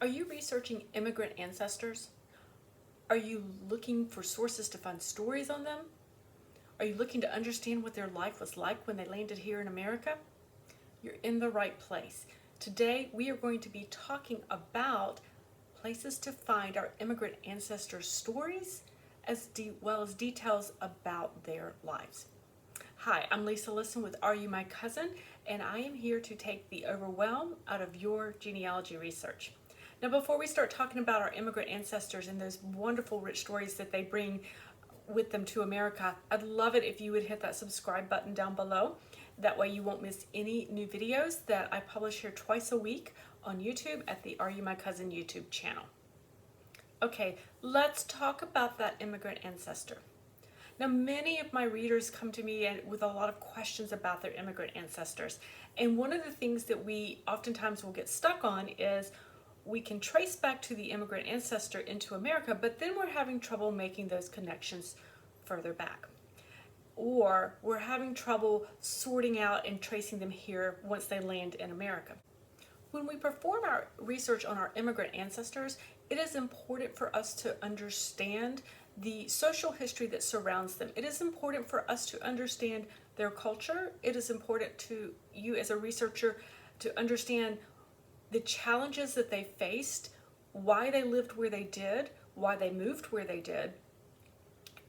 Are you researching immigrant ancestors? Are you looking for sources to find stories on them? Are you looking to understand what their life was like when they landed here in America? You're in the right place. Today, we are going to be talking about places to find our immigrant ancestors' stories as well as details about their lives. Hi, I'm Lisa Lisson with Are You My Cousin? And I am here to take the overwhelm out of your genealogy research. Now, before we start talking about our immigrant ancestors and those wonderful, rich stories that they bring with them to America, I'd love it if you would hit that subscribe button down below. That way you won't miss any new videos that I publish here twice a week on YouTube at the Are You My Cousin YouTube channel. Okay, let's talk about that immigrant ancestor. Now, many of my readers come to me with a lot of questions about their immigrant ancestors. And one of the things that we oftentimes will get stuck on is we can trace back to the immigrant ancestor into America, but then we're having trouble making those connections further back. Or we're having trouble sorting out and tracing them here once they land in America. When we perform our research on our immigrant ancestors, it is important for us to understand the social history that surrounds them. It is important for us to understand their culture. It is important to you as a researcher to understand the challenges that they faced, why they lived where they did, why they moved where they did,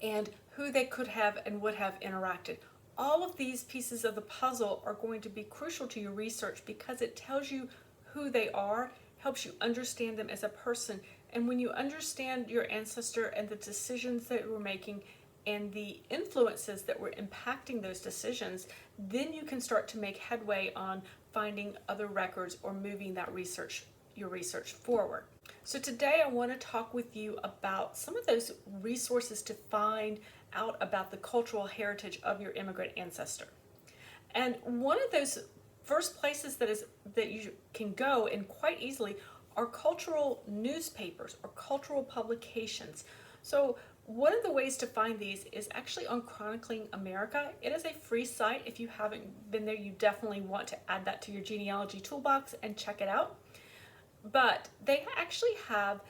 and who they could have and would have interacted. All of these pieces of the puzzle are going to be crucial to your research because it tells you who they are, helps you understand them as a person. And when you understand your ancestor and the decisions that we're making and the influences that were impacting those decisions, then you can start to make headway on finding other records or moving that your research forward. So today I want to talk with you about some of those resources to find out about the cultural heritage of your immigrant ancestor. And one of those first places that you can go, and quite easily, are cultural newspapers or cultural publications. So one of the ways to find these is actually on Chronicling America. It is a free site. If you haven't been there, you definitely want to add that to your genealogy toolbox and check it out. But they actually have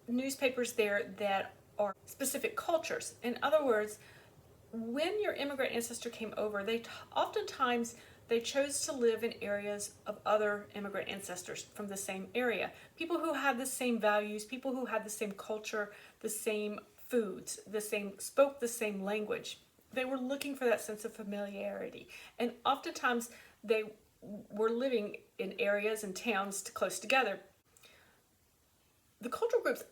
newspapers there that are specific cultures. In other words, when your immigrant ancestor came over, oftentimes they chose to live in areas of other immigrant ancestors from the same area. People who had the same values, people who had the same culture, the same foods, spoke the same language. They were looking for that sense of familiarity. And oftentimes they were living in areas and towns close together. The cultural groups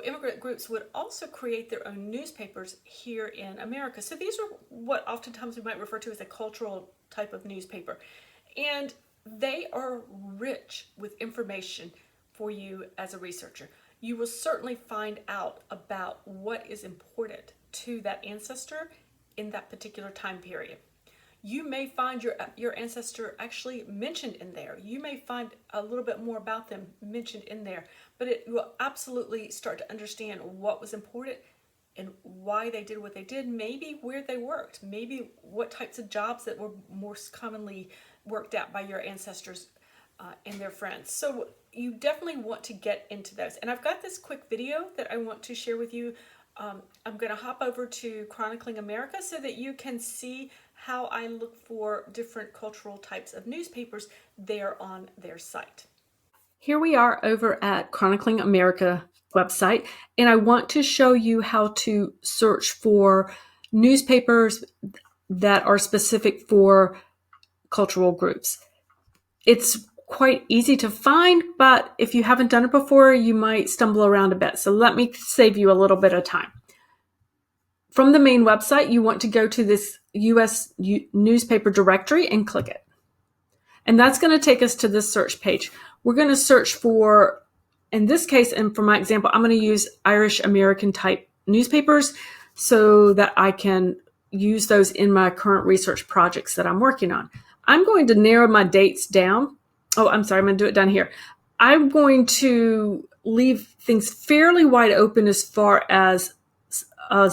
immigrant groups would also create their own newspapers here in America. So these are what oftentimes we might refer to as a cultural type of newspaper. And they are rich with information for you as a researcher. You will certainly find out about what is important to that ancestor in that particular time period. You may find your ancestor actually mentioned in there. You may find a little bit more about them mentioned in there, but it will absolutely start to understand what was important and why they did what they did, maybe where they worked, maybe what types of jobs that were most commonly worked out by your ancestors and their friends. So you definitely want to get into those. And I've got this quick video that I want to share with you. I'm going to hop over to Chronicling America so that you can see how I look for different cultural types of newspapers there on their site. Here we are over at Chronicling America website, and I want to show you how to search for newspapers that are specific for cultural groups. It's quite easy to find, but if you haven't done it before, you might stumble around a bit. So let me save you a little bit of time. From the main website, you want to go to this U.S. newspaper directory and click it. And that's going to take us to this search page. We're going to search for, in this case, and for my example, I'm going to use Irish American type newspapers so that I can use those in my current research projects that I'm working on. I'm going to narrow my dates down. Oh, I'm sorry, I'm going to do it down here. I'm going to leave things fairly wide open as far as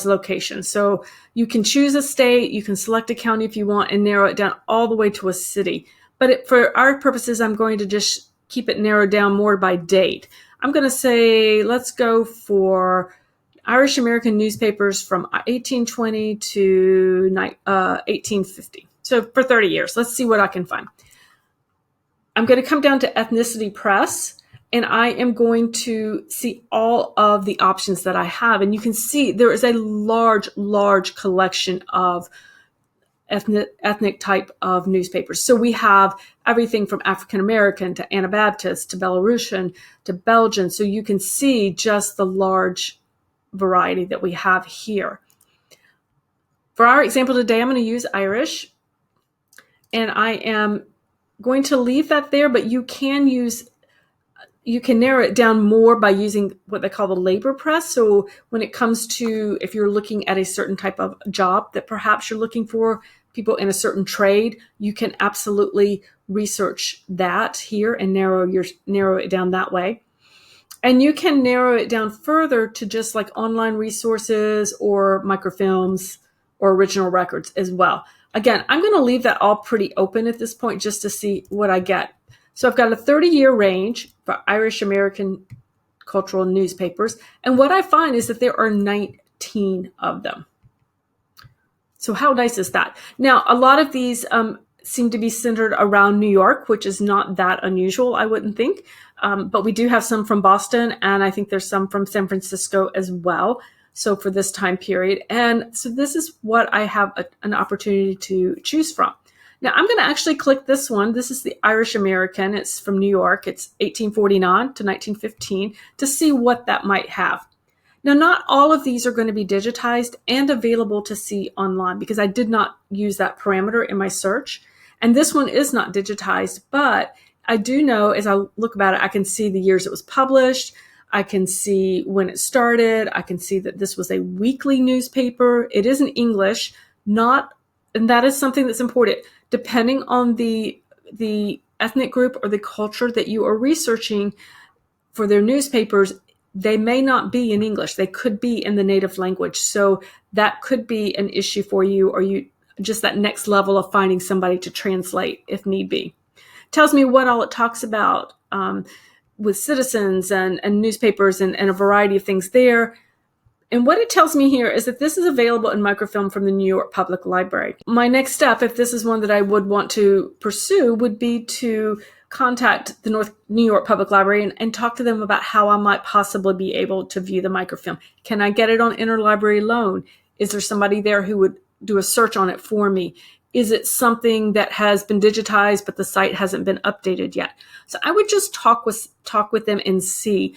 location. So you can choose a state, you can select a county if you want, and narrow it down all the way to a city. But for our purposes, I'm going to just keep it narrowed down more by date. I'm going to say, let's go for Irish American newspapers from 1820 to 1850. So for 30 years, let's see what I can find. I'm going to come down to Ethnicity Press, and I am going to see all of the options that I have. And you can see there is a large collection of ethnic type of newspapers. So we have everything from African American to Anabaptist to Belarusian to Belgian. So you can see just the large variety that we have here. For our example today, I'm going to use Irish, and I am going to leave that there, but you can narrow it down more by using what they call the labor press. So when it comes to, if you're looking at a certain type of job that perhaps you're looking for people in a certain trade, you can absolutely research that here and narrow it down that way. And you can narrow it down further to just like online resources or microfilms or original records as well. Again, I'm going to leave that all pretty open at this point just to see what I get. So I've got a 30-year range for Irish American cultural newspapers. And what I find is that there are 19 of them. So how nice is that? Now, a lot of these seem to be centered around New York, which is not that unusual, I wouldn't think. But we do have some from Boston, and I think there's some from San Francisco as well. So for this time period. And so this is what I have an opportunity to choose from. Now I'm going to actually click this one. This is the Irish American. It's from New York. It's 1849 to 1915 to see what that might have. Now, not all of these are going to be digitized and available to see online because I did not use that parameter in my search. And this one is not digitized, but I do know as I look about it, I can see the years it was published. I can see when it started. I can see that this was a weekly newspaper. It is in English, and that is something that's important. Depending on the ethnic group or the culture that you are researching for their newspapers, they may not be in English. They could be in the native language. So that could be an issue for you, or you just that next level of finding somebody to translate if need be. Tells me what all it talks about with citizens and newspapers and a variety of things there. And what it tells me here is that this is available in microfilm from the New York Public Library. My next step, if this is one that I would want to pursue, would be to contact the New York Public Library and talk to them about how I might possibly be able to view the microfilm. Can I get it on interlibrary loan? Is there somebody there who would do a search on it for me? Is it something that has been digitized, but the site hasn't been updated yet? So I would just talk with them and see.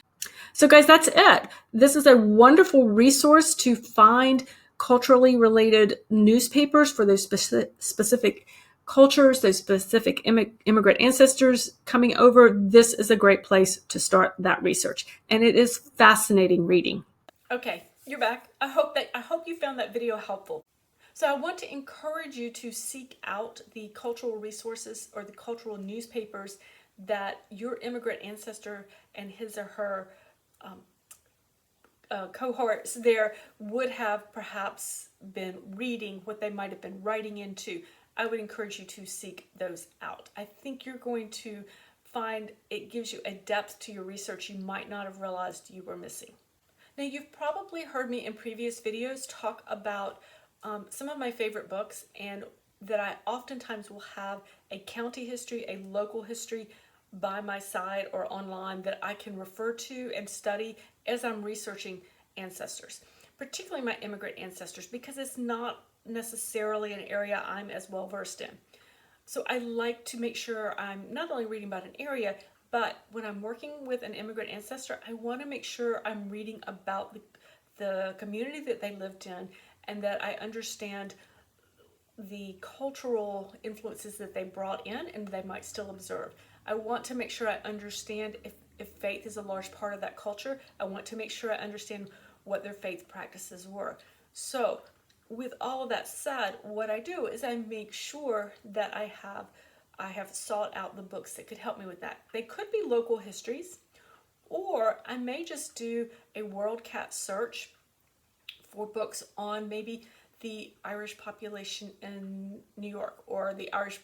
So guys, that's it. This is a wonderful resource to find culturally related newspapers for those specific cultures, those specific immigrant ancestors coming over. This is a great place to start that research. And it is fascinating reading. Okay, you're back. I hope you found that video helpful. So I want to encourage you to seek out the cultural resources or the cultural newspapers that your immigrant ancestor and his or her cohorts there would have perhaps been reading, what they might have been writing into. I would encourage you to seek those out. I think you're going to find it gives you a depth to your research you might not have realized you were missing. Now, you've probably heard me in previous videos talk about some of my favorite books, and that I oftentimes will have a county history, a local history by my side or online that I can refer to and study as I'm researching ancestors, particularly my immigrant ancestors, because it's not necessarily an area I'm as well versed in. So I like to make sure I'm not only reading about an area, but when I'm working with an immigrant ancestor, I want to make sure I'm reading about the community that they lived in, and that I understand the cultural influences that they brought in and they might still observe. I want to make sure I understand if faith is a large part of that culture. I want to make sure I understand what their faith practices were. So with all of that said, what I do is I make sure that I have sought out the books that could help me with that. They could be local histories, or I may just do a WorldCat search for books on maybe the Irish population in New York, or the Irish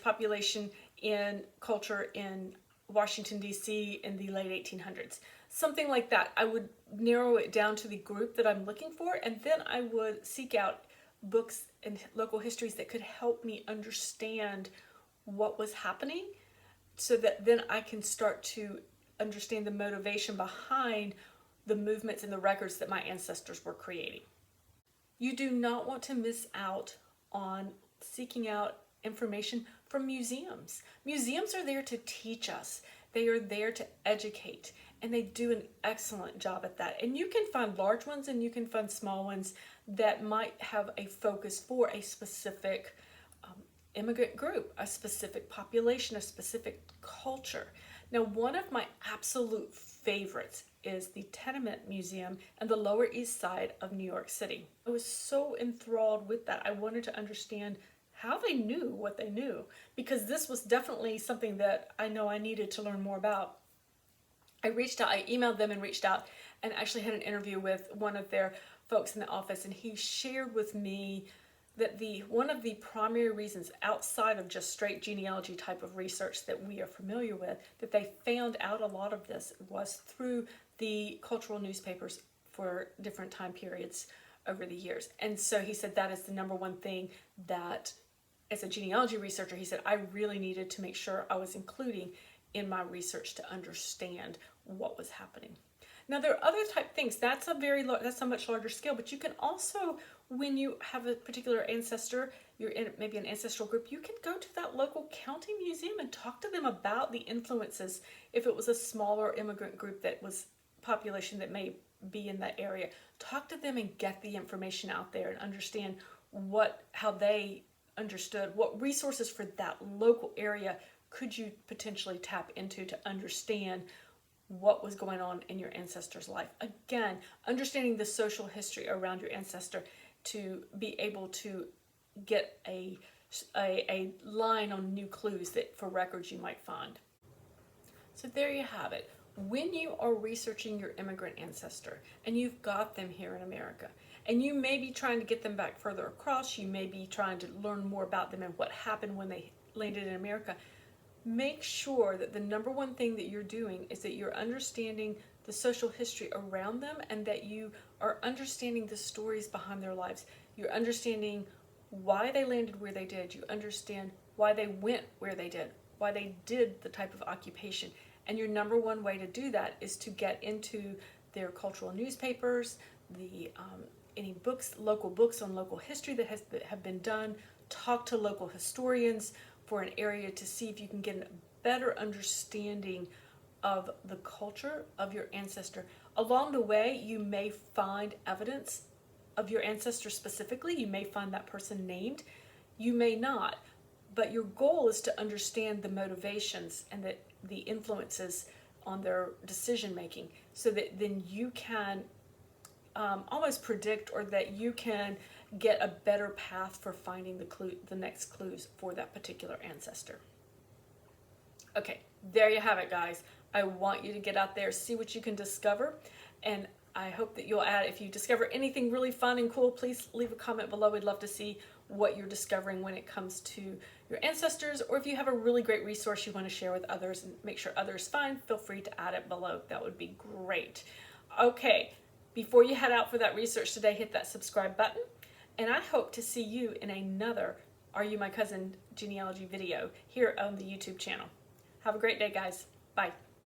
population in culture in Washington, D.C. in the late 1800s. Something like that. I would narrow it down to the group that I'm looking for, and then I would seek out books and local histories that could help me understand what was happening, so that then I can start to understand the motivation behind the movements and the records that my ancestors were creating. You do not want to miss out on seeking out information from museums. Museums are there to teach us. They are there to educate, and they do an excellent job at that. And you can find large ones and you can find small ones that might have a focus for a specific immigrant group, a specific population, a specific culture. Now, one of my absolute favorites is the Tenement Museum and the Lower East Side of New York City. I was so enthralled with that. I wanted to understand how they knew what they knew, because this was definitely something that I know I needed to learn more about. I emailed them and reached out and actually had an interview with one of their folks in the office, and he shared with me that one of the primary reasons, outside of just straight genealogy type of research that we are familiar with, that they found out a lot of this was through the cultural newspapers for different time periods over the years. And so he said that is the number one thing that, as a genealogy researcher, he said I really needed to make sure I was including in my research to understand what was happening. Now, there are other type things. That's a much larger scale, but you can also, when you have a particular ancestor, you're in maybe an ancestral group, you can go to that local county museum and talk to them about the influences. If it was a smaller immigrant group that was population that may be in that area, talk to them and get the information out there and understand how they understood, what resources for that local area could you potentially tap into to understand what was going on in your ancestor's life. Again, understanding the social history around your ancestor to be able to get a line on new clues for records you might find. So there you have it. When you are researching your immigrant ancestor and you've got them here in America, and you may be trying to get them back further across, you may be trying to learn more about them and what happened when they landed in America, make sure that the number one thing that you're doing is that you're understanding the social history around them, and that you are understanding the stories behind their lives. You're understanding why they landed where they did. You understand why they went where they did, why they did the type of occupation. And your number one way to do that is to get into their cultural newspapers, any books, local books on local history that have been done. Talk to local historians for an area to see if you can get a better understanding of the culture of your ancestor. Along the way, you may find evidence of your ancestor specifically. You may find that person named. You may not. But your goal is to understand the motivations and the influences on their decision making, so that then you can almost predict, or that you can get a better path for finding the next clues for that particular ancestor. Okay, there you have it, guys. I want you to get out there, see what you can discover, and I hope that you'll add, if you discover anything really fun and cool, please leave a comment below. We'd love to see what you're discovering when it comes to your ancestors, or if you have a really great resource you want to share with others and make sure others find, feel free to add it below. That would be great. Okay, before you head out for that research today, hit that subscribe button, and I hope to see you in another Are You My Cousin genealogy video here on the YouTube channel. Have a great day, guys. Bye.